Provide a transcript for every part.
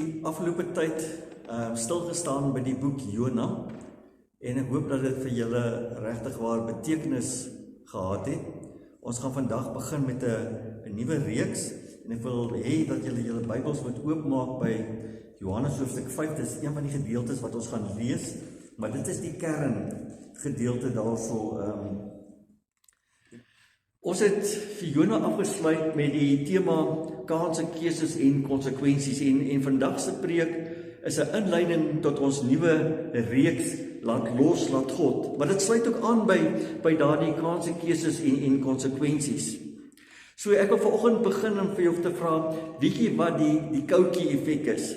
die afgelope tyd stilgestaan by die boek Jona en ek hoop dat dit vir julle regtig waar betekenis gehad het. Ons gaan vandag begin met 'n nuwe reeks en ek wil hê dat julle julle Bybels moet oopmaak by Johannes hoofstuk 5. Dit is een van die gedeeltes wat ons gaan lees, maar dit is die kerngedeelte daarso. Ons het vir Jona afgesluit met die tema kanse, keuses en konsekwensies en vandag se preek is 'n inleiding tot ons nuwe reeks Laat los, laat God. Maar dit sluit ook aan by daardie kanse, keuses en konsekwensies. So ek wil vanoggend begin om vir jou te vra, weet jy wat die koutjie effek is?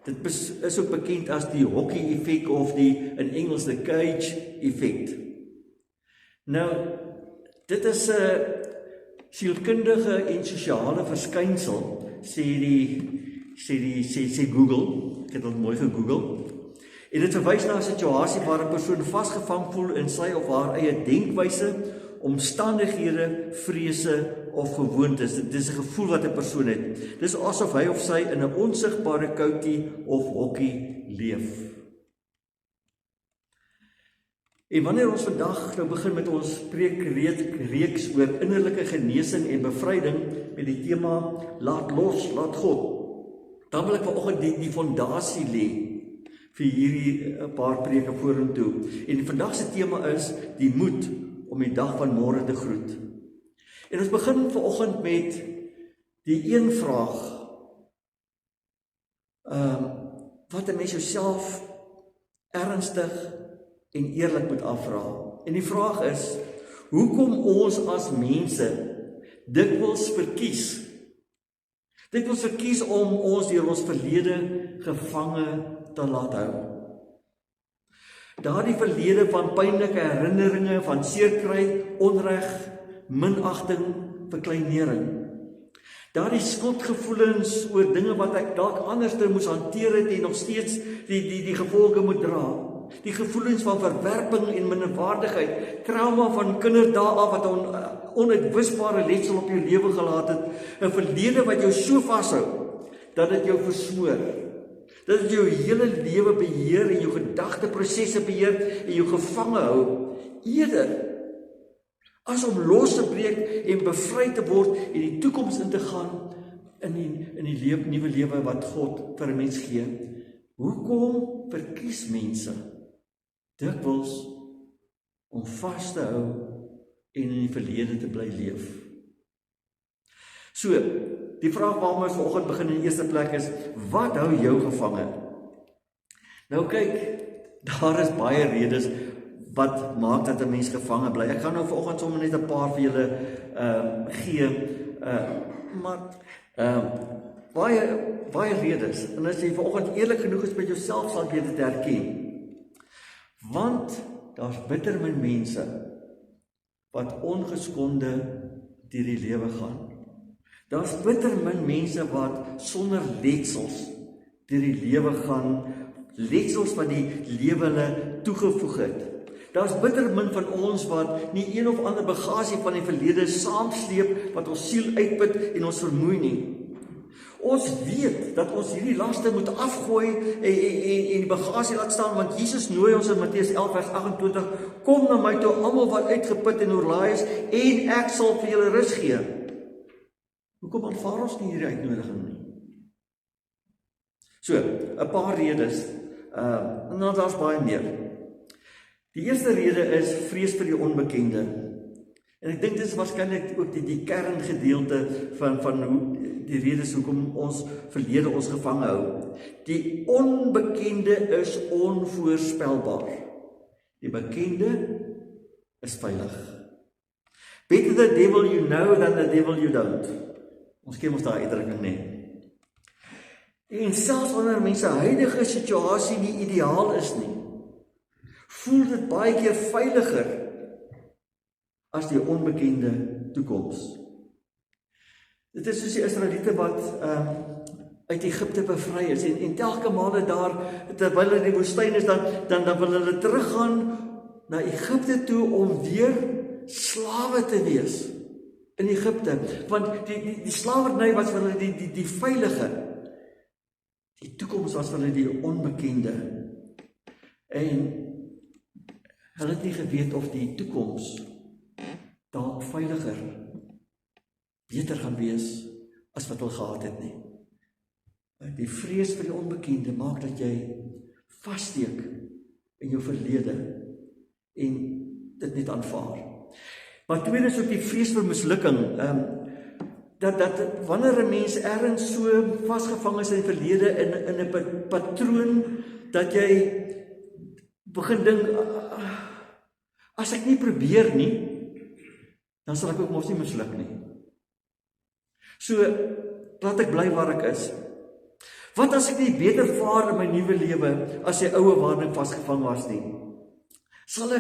Dit is ook bekend as die hockey effek of in Engels die cage effect. Nou, dit is 'n sielkundige en sosiale verskynsel, sê Google. Ek het dit mooi gegoogel. En dit verwys na 'n situasie waar 'n persoon vasgevang voel in sy of haar eie denkwyse, omstandighede, vrese of gewoontes. Dit is 'n gevoel wat 'n persoon het. Dit is asof hy of sy in 'n onsigbare koutjie of hokkie leef. En wanneer ons vandag nou begin met ons preekreeks oor innerlike genesing en bevryding met die tema Laat los, laat God, dan wil ek vanoggend die fondasie lê vir hierdie paar preke vorentoe. En vandag se tema is die moed om die dag van môre te groet. En ons begin vanoggend met die een vraag, wat 'n mens jouself ernstig en eerlik moet afvra. En die vraag is, hoekom ons as mense dikwels verkies om ons deur ons verlede gevange te laat hou. Daardie verlede van pynlike herinneringe, van seerkry, onreg, minagting, verkleinering. Daardie skuldgevoelens oor dinge wat ek dalk anders moes hanteer het en nog steeds die gevolge moet dra. Die gevoelens van verwerping en minderwaardigheid, trauma van kinderdae af wat 'n onuitwisbare letsel op jou lewe gelaat het, 'n verlede wat jou so vashou dat dit jou versmoor. Dat dit jou hele lewe beheer en jou gedagteprosesse beheer en jou gevange hou, eerder as om los te breek en bevry te word en die toekoms in te gaan in die nuwe lewe wat God vir 'n mens gee. Hoekom verkies mense dikwels om vas te hou en in die verlede te bly leef? So, die vraag waarmee ons vanoggend begin in die eerste plek is, wat hou jou gevange? Nou kyk, daar is baie redes wat maak dat 'n mens gevange bly. Ek gaan nou vanoggend sommer net 'n paar vir julle gee, maar baie redes. En as jy vanoggend eerlik genoeg is met jouself, sal jy dit herken. Want daar's bitter min mense wat ongeskonde deur die lewe gaan. Daar's bitter min mense wat sonder letsels deur die lewe gaan, letsels wat die lewe hulle toegevoeg het. Daar's bitter min van ons wat nie een of ander bagasie van die verlede saamsleep wat ons siel uitput en ons vermoei nie. Ons weet dat ons hierdie laste moet afgooi en die bagasie laat staan, want Jesus nooi ons in Matteus 11 vers 28, kom na my toe almal wat uitgeput en oorlaai is en ek sal vir julle rus gee. Hoekom aanvaar ons nie hierdie uitnodiging nie? So, 'n paar redes, en dan daar's baie meer. Die eerste rede is vrees vir die onbekende. En ek dink dit is waarskynlik ook die kerngedeelte van hoe die redes hoekom ons verlede ons gevange hou. Die onbekende is onvoorspelbaar. Die bekende is veilig. Better the devil you know than the devil you don't. Ons ken ons daai uitdrukking nie. En selfs wanneer mense huidige situasie nie ideaal is nie, voel dit baie keer veiliger as die onbekende toekoms. Dit is soos die Israeliete wat uit Egipte bevry is en telke male daar, terwyl hulle in die woestyn is, dan wil hulle teruggaan na Egipte toe om weer slawe te wees in Egipte, want die slawerny was vir hulle die veilige. Die toekoms was vir hulle die onbekende. En hulle het nie geweet of die toekoms dalk veiliger, beter gaan wees as wat hulle gehad het nie. Die vrees vir die onbekende maak dat jy vassteek in jou verlede en dit net aanvaar. Maar tweede is ook die vrees vir mislukking. Dat wanneer 'n mens ergens so vasgevang is in die verlede in 'n patroon, dat jy begin dink, as ek nie probeer nie, dan sal ek ook mos nie misluk nie. So, laat ek bly waar ek is. Wat as ek nie beter vaar in my nuwe lewe as die oue waarin ek vasgevang was nie? Sal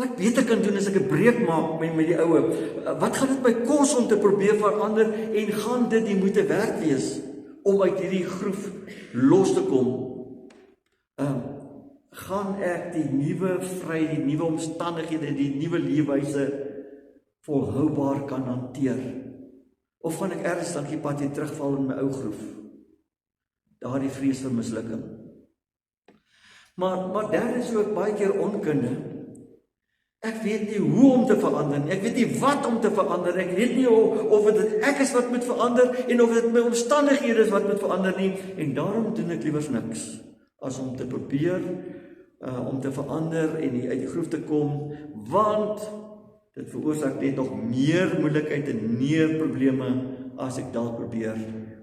ek beter kan doen as ek 'n breek maak met die oue? Wat gaan dit my kos om te probeer verander en gaan dit die moeite werd wees om uit hierdie groef los te kom? Gaan ek die nuwe vry, die nuwe omstandighede, die nuwe leefwyse volhoubaar kan hanteer? Of gaan ek ergens langs die pad hier terugval in my ou groef? Daar die vrees vir mislukking. Maar daar is ook baie keer onkunde. Ek weet nie hoe om te verander nie. Ek weet nie wat om te verander. Ek weet nie of dit ek is wat moet verander en of dit my omstandighede is wat moet verander nie. En daarom doen ek liewer niks as om te probeer om te verander en uit die groef te kom, want dit veroorsaak net nog meer moeilikheid en meer probleme as ek dalk probeer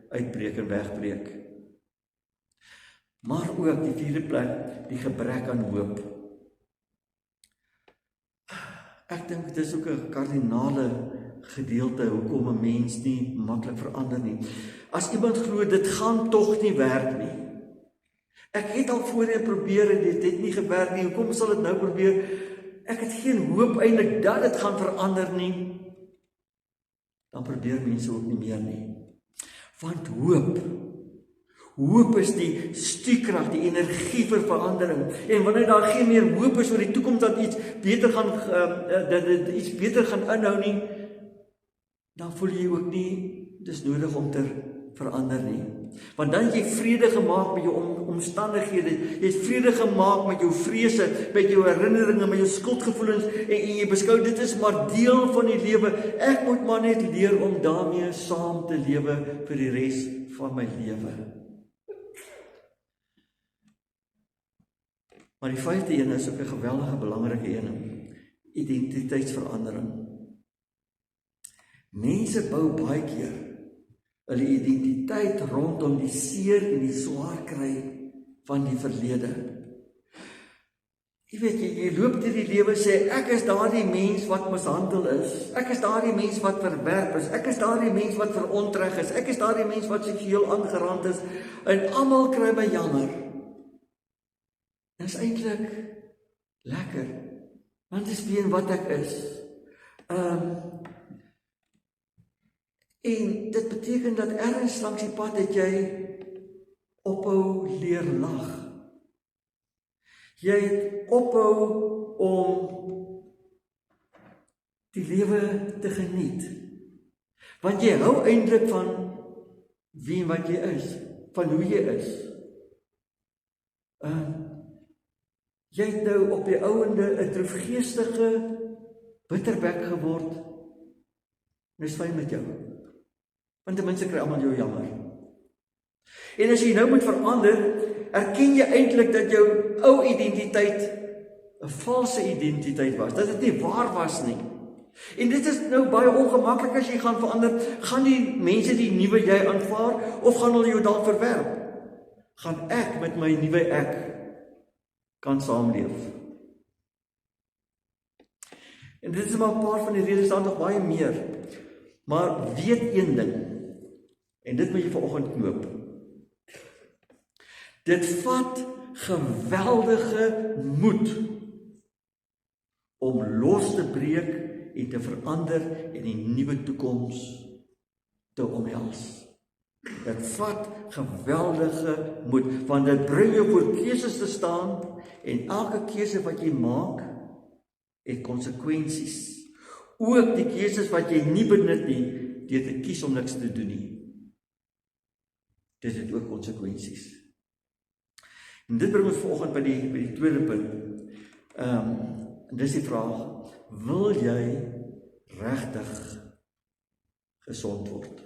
uitbreek en wegbreek. Maar ook die vierde plek, die gebrek aan hoop. Ek dink dit is ook 'n kardinale gedeelte hoekom 'n mens nie maklik verander nie. As iemand glo dit gaan tog nie werk nie. Ek het al voorheen probeer en dit het nie gewerk nie. Hoekom sal dit nou probeer? Ek het geen hoop eintlik dat dit gaan verander nie. Dan probeer mense ook nie meer nie. Want hoop is die stuurkrag, die energie vir verandering. En wanneer daar geen meer hoop is oor die toekoms dat iets beter gaan inhou nie, dan voel jy ook nie dis nodig om te verander nie. Want dan het jy vrede gemaak met jou omstandighede, jy het vrede gemaak met jou vrese, met jou herinneringe, met jou skuldgevoelens, en jy beskou dit is maar deel van die lewe. Ek moet maar net leer om daarmee saam te lewe vir die res van my lewe. Maar die vyfde een is ook 'n geweldige belangrike een, identiteitsverandering. Mense bou baie keer hulle identiteit rondom die seer en die swaar kry van die verlede. Jy weet, jy loop deur die lewe sê, ek is daardie mens wat mishandel is, ek is daardie mens wat verwerp is, ek is daardie mens wat verontreg is, ek is daardie mens wat seksueel aangerand is, en almal kry my jammer. Dit is eintlik lekker, want dit is wie en wat ek is. En dit beteken dat ergens langs die pad het jy ophou leer lag. Jy het ophou om die lewe te geniet. Want jy hou eintlik van wie en wat jy is, van hoe jy is. Jy het nou op die ouende 'n droefgeestige bitterbek geword. Dis fyn met jou. Want ten minste kry almal jou jammer. En as jy nou moet verander, erken jy eintlik dat jou ou identiteit 'n valse identiteit was, dat dit nie waar was nie. En dit is nou baie ongemaklik as jy gaan verander. Gaan die mense die nuwe jy aanvaar of gaan hulle jou dalk verwerp? Gaan ek met my nuwe ek kan saamleef? En dit is maar 'n paar van die redes, daar nog baie meer. Maar weet een ding, en dit moet jy vanoggend knoop. Dit vat geweldige moed om los te breek en te verander en 'n nuwe toekoms te omhels. Dit vat geweldige moed, want dit bring jou voor keuses te staan en elke keuse wat jy maak het konsekwensies. Ook die keuses wat jy nie benut nie, deur te kies om niks te doen nie. dit het ook konsekwensies. En dit bring ons vanoggend by die tweede punt. En dis die vraag, wil jy regtig gesond word?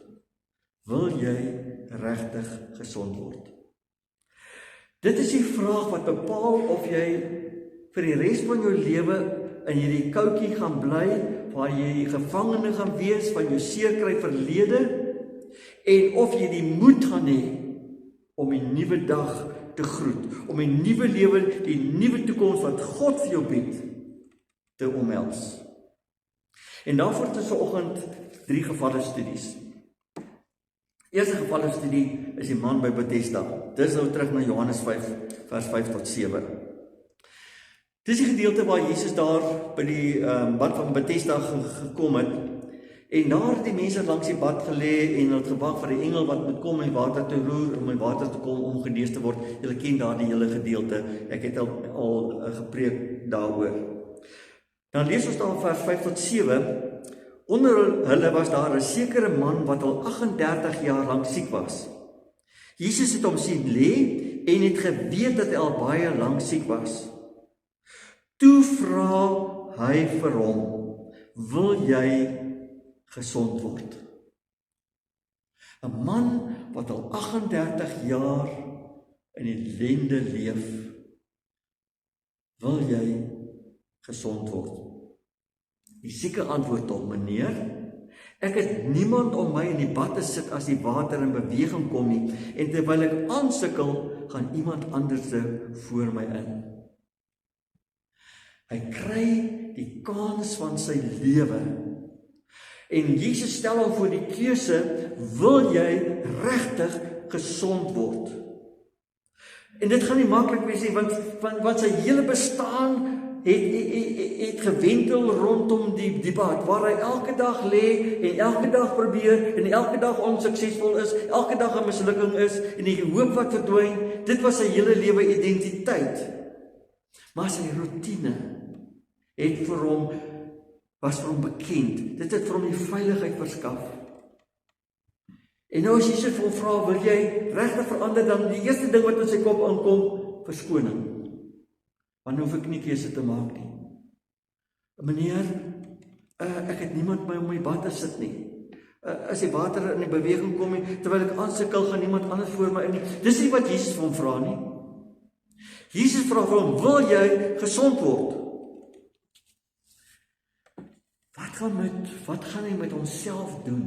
Wil jy regtig gesond word? Dit is die vraag wat bepaal of jy vir die res van jou lewe in hierdie koutjie gaan bly, waar jy gevangene gaan wees van jou seerkry verlede, en of jy die moed gaan hê om die nuwe dag te groet, om die nuwe lewe, die nuwe toekoms wat God vir jou bied, te omhels. En daarvoor het ons vanoggend 3 gevalle studies. Eerste gevalle studie is die man by Bethesda. Dis nou terug na Johannes 5, vers 5 tot 7. Dis die gedeelte waar Jesus daar by die bad van Bethesda gekom het, en daar het die mense langs die bad gelê en het gewag vir die engel wat moet kom en water te roer, om in water te kom om genees te word. Julle ken daardie hele gedeelte. Ek het al gepreek daaroor. Dan lees ons daar in vers 5 tot 7. Onder hulle was daar 'n sekere man wat al 38 jaar lank siek was. Jesus het hom sien lê en het geweet dat hy al baie lank siek was. Toe vra hy vir hom, wil jy gesond word? 'n Man wat al 38 jaar in ellende leef, wil jy gesond word? Die sieke antwoord hom, meneer, ek het niemand om my in die bad te sit as die water in beweging kom nie, en terwyl ek aansukkel, gaan iemand anders voor my in. Hy kry die kans van sy lewe, en Jesus stel hom voor die keuse, wil jy regtig gesond word? En dit gaan nie maklik wees nie, want sy hele bestaan het gewentel rondom die bad, waar hy elke dag lê en elke dag probeer en elke dag onsuksesvol is, elke dag 'n mislukking is en die hoop wat verdwyn. Dit was sy hele lewe identiteit. Maar sy roetine was vir hom bekend. Dit het vir hom die veiligheid verskaf. En nou as Jesus vir hom vra, wil jy regtig verander, dan die eerste ding wat in sy kop aankom, verskoning. Want nou hoef ek nie keuse te maak nie. Meneer, ek het niemand by om my bad te sit nie. As die water in die beweging kom nie, terwyl ek aansukkel, gaan niemand anders voor my in nie. Dis nie wat Jesus vir hom vra nie. Jesus vra vir hom, wil jy gesond word? Wat gaan hy met homself doen?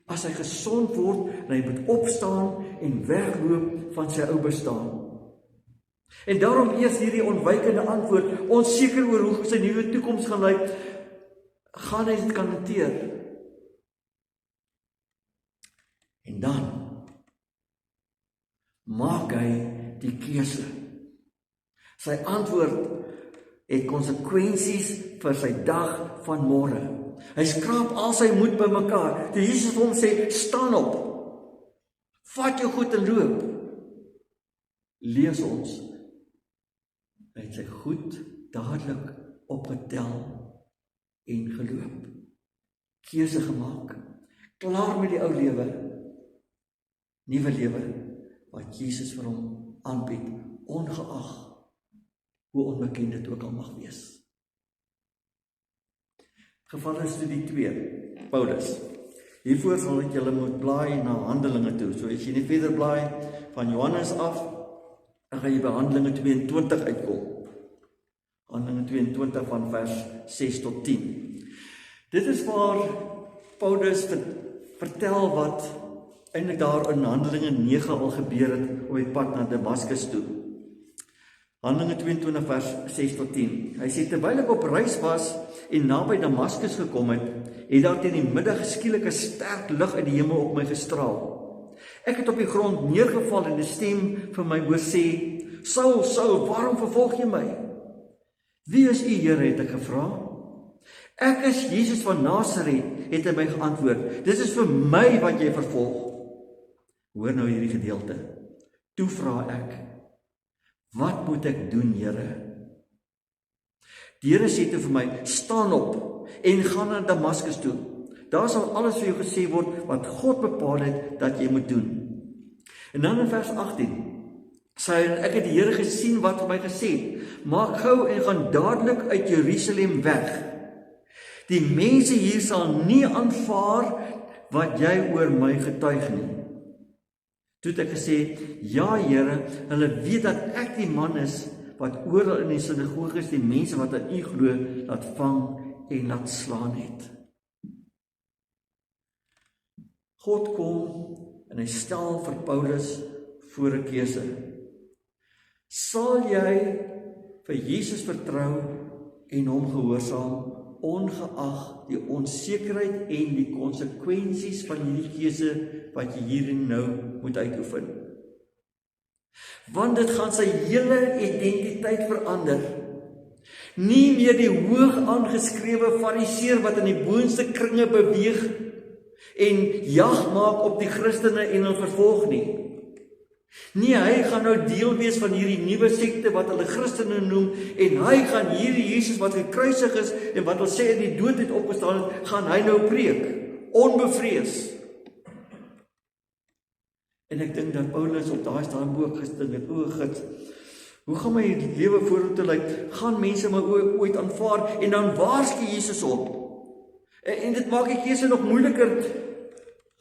As hy gesond word, en hy moet opstaan en wegloop van sy ou bestaan. En daarom eers hierdie ontwykende antwoord, onseker oor hoe sy nuwe toekoms gaan lyk, gaan hy dit kan hanteer. En dan maak hy die keuse. Sy antwoord het konsekwensies vir sy dag van môre. Hy skraap al sy moed bymekaar. Toe Jesus hom sê, staan op, vat jou goed en loop. Lees ons, hy het sy goed dadelik opgetel en geloop. Keuse gemaak, klaar met die ou lewe, nuwe lewe, wat Jesus vir hom aanbied, ongeag hoe onbekend dit ook al mag wees. Gevalle studie 2, Paulus. Hiervoor sal ek julle moet blaai na Handelinge toe. So as jy nie verder blaai van Johannes af, dan gaan jy by Handelinge 22 uitkom. Handelinge 22 van vers 6 tot 10. Dit is waar Paulus vertel wat eintlik daar in Handelinge 9 al gebeur het op die pad na Damaskus toe. Handelinge 22 vers 6 tot 10. Hy sê, terwyl ek op reis was en naby Damaskus gekom het daar teen die middag skielik 'n sterk lig uit die hemel op my gestraal. Ek het op die grond neergeval en 'n stem vir my hoor sê, Saul, Saul, waarom vervolg jy my? Wie is u, Here, het ek gevra. Ek is Jesus van Nasaret, het hy my geantwoord. Dit is vir my wat jy vervolg. Hoor nou hierdie gedeelte. Toe vra ek, wat moet ek doen, Here? Die Here sê toe vir my, staan op en gaan na Damaskus toe. Daar sal alles vir jou gesê word wat God bepaal het dat jy moet doen. En dan in vers 18 sê hy, ek het die Here gesien wat vir my gesê het, maak gou en gaan dadelik uit Jerusalem weg. Die mense hier sal nie aanvaar wat jy oor my getuig nie. Toe het ek gesê, ja Here, hulle weet dat ek die man is wat oral in die sinagoges die mense wat aan U glo laat vang en laat slaan het. God kom en hy stel vir Paulus voor 'n keuse. Sal jy vir Jesus vertrou en hom gehoorsaam, ongeag die onsekerheid en die konsekwensies van hierdie keuse wat jy hier en nou moet uitoefen? Want dit gaan sy hele identiteit verander. Nie meer die hoog aangeskrewe fariseer wat in die boonste kringe beweeg en jag maak op die Christene en hulle vervolg nie. Nee, hy gaan nou deel wees van hierdie nuwe sekte wat hulle Christene noem en hy gaan hierdie Jesus wat gekruisig is en wat ons sê in die dood het opgestaan het, gaan hy nou preek, onbevrees. En ek dink dat Paulus op daai stadium ook gedink het, o God, hoe gaan my lewe vorentoe lyk? Gaan mense my ooit aanvaar? En dan waarsku Jesus op. En dit maak die keuse nog moeiliker.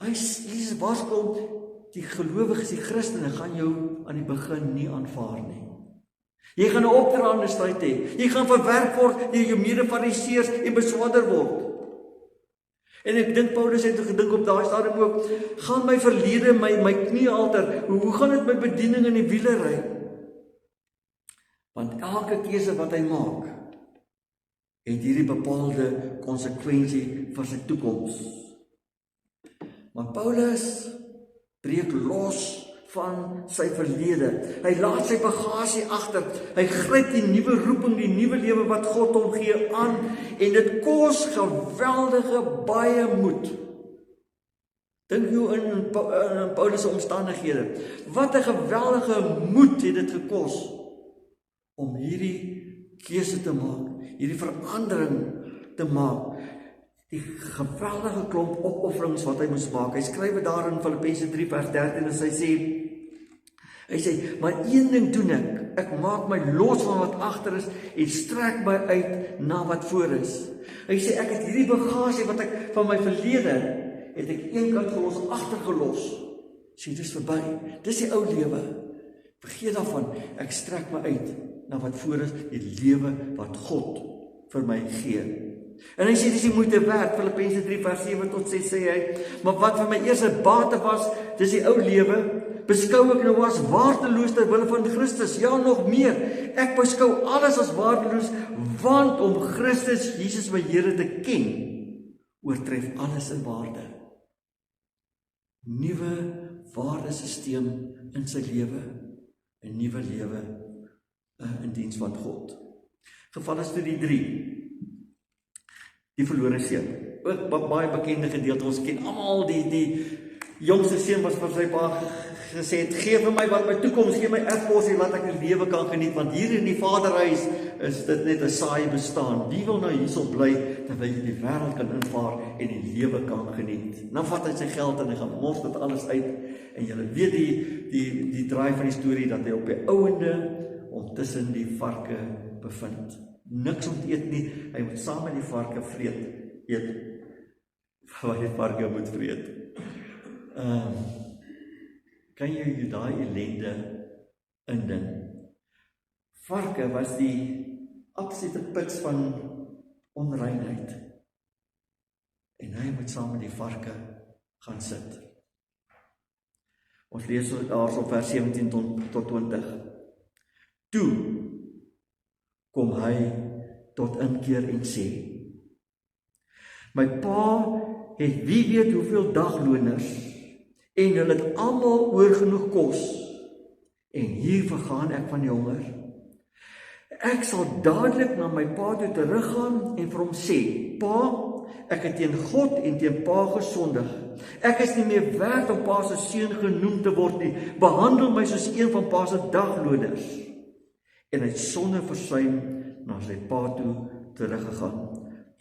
Jesus waarsku om die gelowiges, die Christene, gaan jou aan die begin nie aanvaar nie. Jy gaan 'n opdraande stryd hê. Jy gaan verwerp word deur jou mede-fariseërs en beswaarder word. En ek dink Paulus het gedink op daai stadium ook, gaan my verlede, my kniealter, hoe gaan dit met bediening in die wielery? Want elke keuse wat hy maak, het hierdie bepaalde konsekwensie vir sy toekoms. Maar Paulus breek los van sy verlede. Hy laat sy bagasie agter. Hy gryp die nuwe roeping, die nuwe lewe wat God hom gee aan en dit kos geweldige baie moed. Dink jou in Paulus se omstandighede. Wat 'n geweldige moed het dit gekos om hierdie keuse te maak, hierdie verandering te maak. Die geweldige klomp opofferings wat hy moes maak. Hy skryf dit daar in Filippense 3 vers 13 en hy sê, maar een ding doen ek maak my los van wat agter is en strek my uit na wat voor is. Hy sê, ek het hierdie bagasie wat ek van my verlede, het ek eenkant gelos, agtergelos. Sê, dis verby, dis die ou lewe. Vergeet daarvan, ek strek my uit na wat voor is, die lewe wat God vir my gee. En hy sê, dis die moeite werd, Filippense 3 vers 7 tot 6 sê hy, maar wat vir my eers 'n bate was, dis die ou lewe, beskou ek nou as waardeloos ter wille van Christus, ja nog meer, ek beskou alles as waardeloos, want om Christus Jesus my Here te ken, oortref alles in waarde. Nuwe waardesisteem in sy lewe, 'n nuwe lewe in diens van God. Gevallenstudie 3. Die verlore seun. Ook baie bekende gedeelte. Ons ken almal die jongste seun was vir sy pa gesê het, gee vir my wat my toekoms, gee my erfpos en laat ek die lewe kan geniet, want hier in die Vaderhuis is dit net 'n saai bestaan. Wie wil nou hierso bly terwyl jy die wêreld kan invaar en die lewe kan geniet? Nou vat hy sy geld en hy gaan mors dit alles uit en jy weet die draai van die storie dat hy op die ouende om tussen die varke bevind. Niks om te eet nie, hy moet saam met die varke eet wat die varke moet vreet. Kan jy daai ellende indink? Varke was die absolute pits van onreinheid. En hy moet saam met die varke gaan sit. Ons lees daar op vers 17 tot 20. Toe kom hy tot inkeer en sê, my pa het wie weet hoeveel dagloners en hulle het almal oorgenoeg kos en hier vergaan ek van die honger. Ek sal dadelik na my pa toe teruggaan en vir hom sê, pa, ek het teen God en teen pa gesondig. Ek is nie meer werd om pa se seun genoem te word nie. Behandel my soos een van pa se dagloners. En hy het sonder versuim na sy pa toe teruggegaan.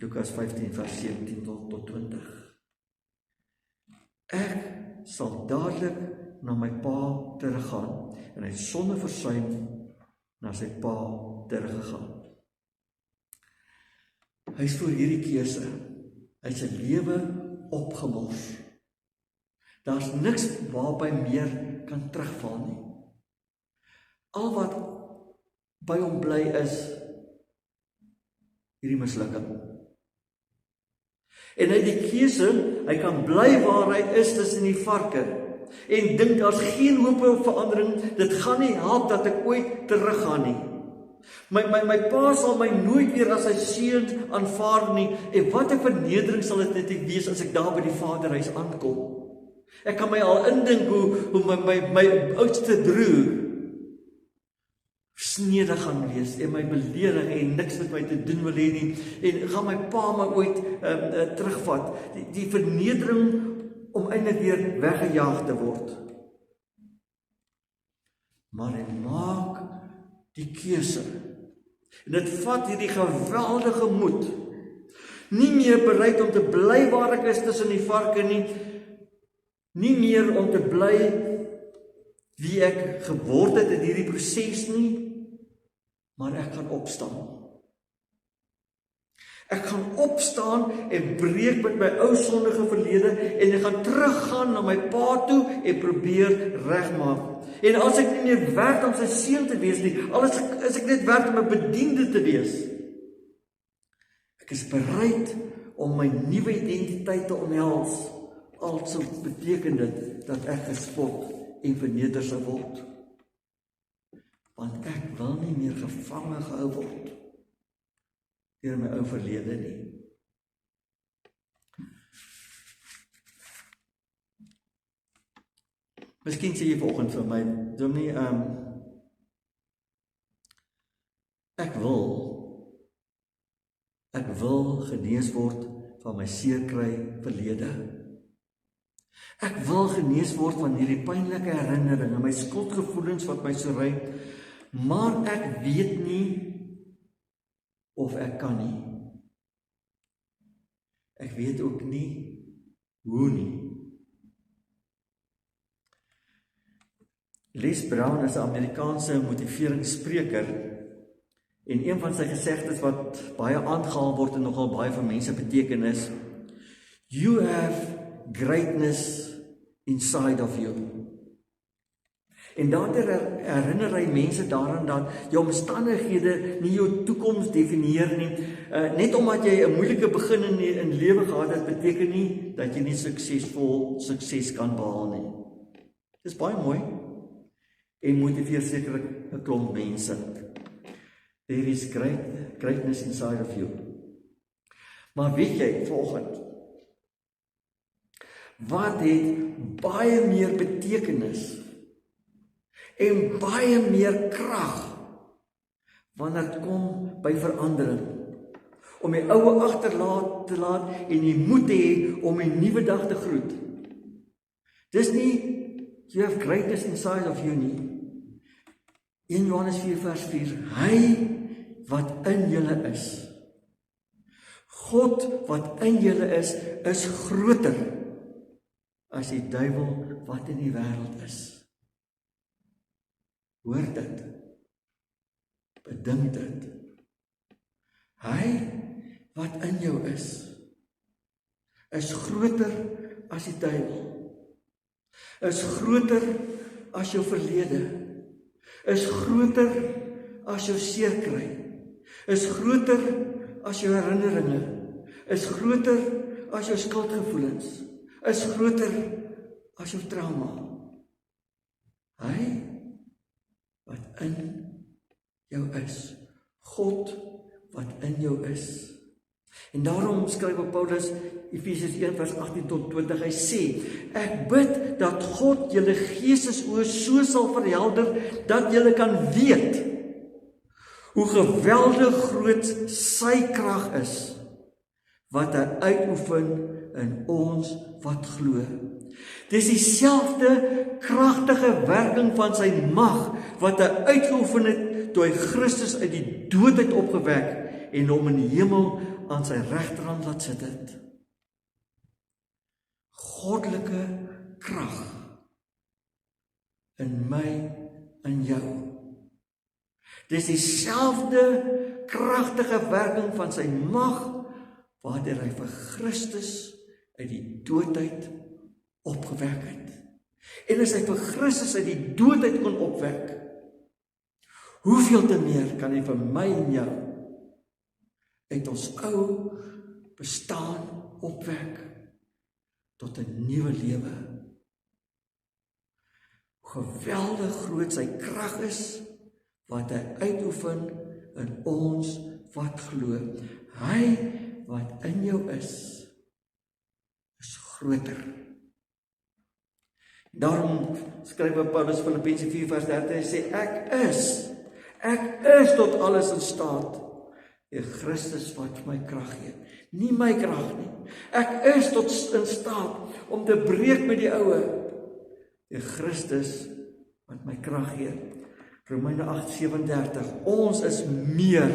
Lukas 15 vers 17 tot 20. ek sal dadelik na my pa teruggaan. En hy het sonder versuim na sy pa teruggegaan. Hy is voor hierdie keuse. Hy het sy lewe opgemors. Daar's niks waarby meer kan terugval nie. Al wat by hom bly is hierdie mislukking. En hy het die keuse, hy kan bly waar hy is tussen die varke en dink daar's geen hoop op verandering, dit gaan nie help dat ek ooit teruggaan nie. My pa sal my nooit weer as sy seun aanvaar nie, en wat 'n vernedering sal dit net wees as ek daar by die Vaderhuis aankom. Ek kan my al indink hoe my oudste broer snedig gaan wees en my beledig en niks met my te doen wil hê nie, en gaan my pa my ooit terugvat. Die vernedering om eintlik weer weggejaag te word. Maar hy maak die keuse. En dit vat hierdie geweldige moed. Nie meer bereid om te bly waar ek is tussen die varke nie. Nie meer om te bly wie ek geword het in hierdie proses nie. Maar ek gaan opstaan. Ek gaan opstaan en breek met my ou sondige verlede en ek gaan teruggaan na my pa toe en probeer regmaak. En as ek nie meer werd om sy seun te wees nie, al is ek net werd om 'n bediende te wees. Ek is bereid om my nuwe identiteit te omhels, also beteken dit dat ek gespot en verneder sal word. Want ek wil nie meer gevange gehou word deur my ou verlede nie. Miskien sê jy vanoggend vir my, Dominee, ek wil genees word van my seerkry verlede. Ek wil genees word van hierdie pynlike herinneringe, my skuldgevoelens wat my so ry, maar ek weet nie of ek kan nie. Ek weet ook nie hoe nie. Les Brown is 'n Amerikaanse motiveringsspreker en een van sy gesegdes wat baie aangehaal word en nogal baie vir mense beteken is: You have greatness inside of you. En daardoor herinner hy mense daaraan dat jou omstandighede nie jou toekoms definieer nie. Net omdat jy 'n moeilike begin in lewe gehad het, beteken nie dat jy nie sukses kan behaal nie. Dis baie mooi en motiveer sekerlik 'n klomp mense. There is greatness inside of you. Maar weet jy vanoggend, wat het baie meer betekenis en baie meer krag wanneer dit kom by verandering, om die oue agterlaat te laat en die moed te hê om 'n nuwe dag te groet. Dis nie you have greatness inside of you nie. 1 Johannes 4 vers 4, hy wat in julle is, God wat in julle is groter as die duiwel wat in die wêreld is. Hoor dit, bedink dit. Hy wat in jou is groter as die duiwel, is groter as jou verlede, is groter as jou seerkry, is groter as jou herinneringe, is groter as jou skuldgevoelens, is groter as jou trauma. Hy wat in jou is, God wat in jou is. En daarom skryf Paulus Efesiërs 1 vers 18 tot 20, hy sê, ek bid dat God julle geestesoë so sal verhelder, dat julle kan weet hoe geweldig groot sy krag is, wat hy uitoefen in ons wat glo. Dis dieselfde kragtige werking van sy mag, wat hy uitgeoefen het, toe hy Christus uit die dood uit opgewek, en hom in die hemel aan sy regterhand laat sit het. goddelike krag in my en jou. Dis dieselfde kragtige werking van sy mag waardeur hy vir Christus uit die doodheid opgewek het. En as hy vir Christus uit die doodheid kon opwek, hoeveel te meer kan hy vir my en jou uit ons ou bestaan opwek tot 'n nuwe lewe. Geweldig groot sy krag is wat hy uitoefen in ons wat glo. Hy wat in jou is groter. Daarom skryf Paulus Filippense 4:30, hy sê ek is tot alles in staat deur Christus wat vir my krag gee. Nie my krag nie. Ek is tot in staat om te breek met die oue deur Christus wat my krag gee. Romeine 8:37, ons is meer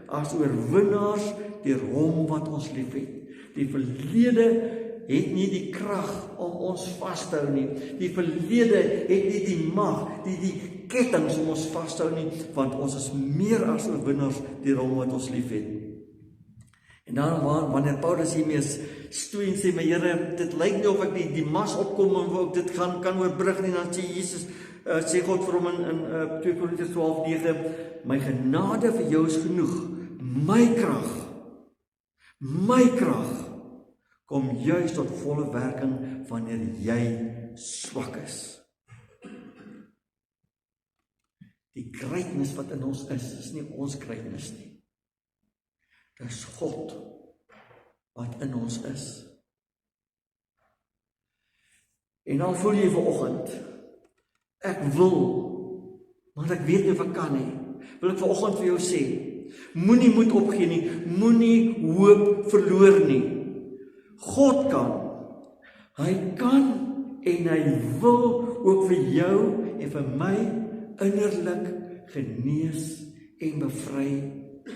as oorwinnaars deur hom wat ons liefhet. Die verlede het nie die krag om ons vas te hou nie. Die verlede het nie die mag, die kettings om ons vas te hou nie, want ons is meer as oorwinnaars deur hom wat ons liefhet. En daarom wanneer Paulus hiermee stoei en sê, my Here, dit lyk nie of ek die mas opkom en of dit kan oorbrug nie, dan sê Jesus, sê God vir hom in 2 Korintiërs 12:9, my genade vir jou is genoeg. My krag kom juis tot volle werking wanneer jy swak is. Die greatness wat in ons is nie ons greatness nie. Dis God wat in ons is. En dan voel jy vanoggend, ek wil, maar ek weet nie of ek kan nie. Wil ek vanoggend vir jou sê, moenie moed opgee nie, moenie hoop verloor nie. God kan, hy kan en hy wil ook vir jou en vir my innerlik genees en bevry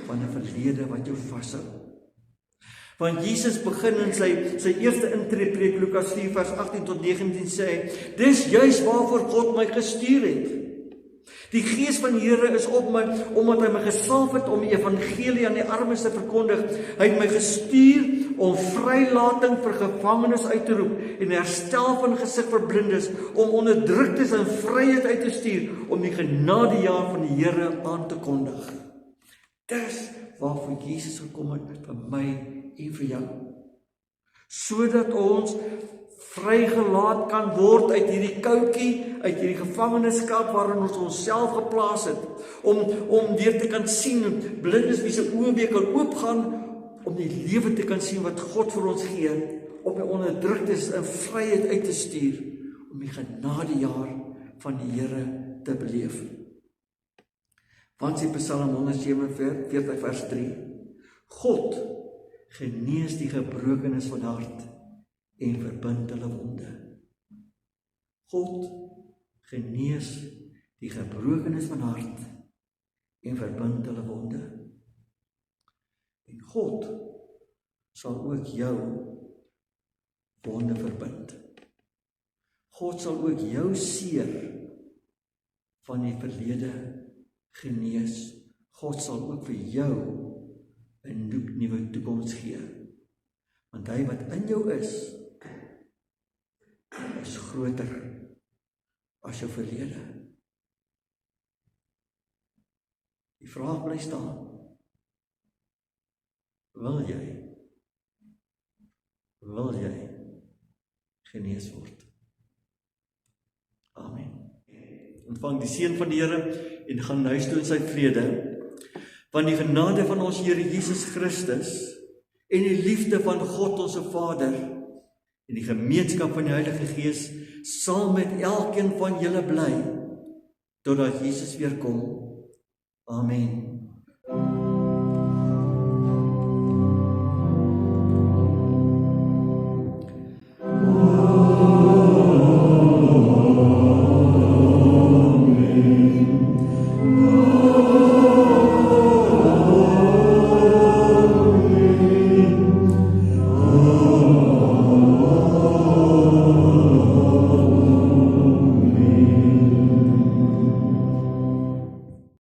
van 'n verlede wat jou vashou. Want Jesus begin in sy eerste intreepreek, Lukas 4:18-19 sê hy, dis juis waarvoor God my gestuur het. Die Gees van die Here is op my, omdat hy my gesalf het om die evangelie aan die armes te verkondig. Hy het my gestuur om vrylating vir gevangenes uit te roep en herstel van gesig vir blindes, om onderdruktes in vryheid uit te stuur, om die genadejaar van die Here aan te kondig. Dis waarvoor Jesus gekom het vir my en vir jou. Sodat ons vrygelaat kan word uit hierdie koutjie, uit hierdie gevangenskap waarin ons onsself geplaas het, om weer te kan sien, blindes wie se oë weer kan oopgaan, om die lewe te kan sien wat God vir ons gee, om die onderdruktes in vryheid uit te stuur, om die genadejaar van die Here te beleef. Want sê Psalm 147 vers 3, God genees die gebrokenes van hart en verbind hulle wonde. God genees die gebrokenes van hart en verbind hulle wonde. En God sal ook jou wonde verbind. God sal ook jou seer van die verlede genees. God sal ook vir jou 'n nuwe toekoms gee. Want hy wat in jou is groter as jou verlede. Die vraag bly staan. Wil jy genees word? Amen. Ontvang die seën van die Here en gaan huis toe in sy vrede. Want die genade van ons Here Jesus Christus en die liefde van God ons Vader en die gemeenskap van die Heilige Gees sal met elkeen van julle bly totdat Jesus weer kom. Amen.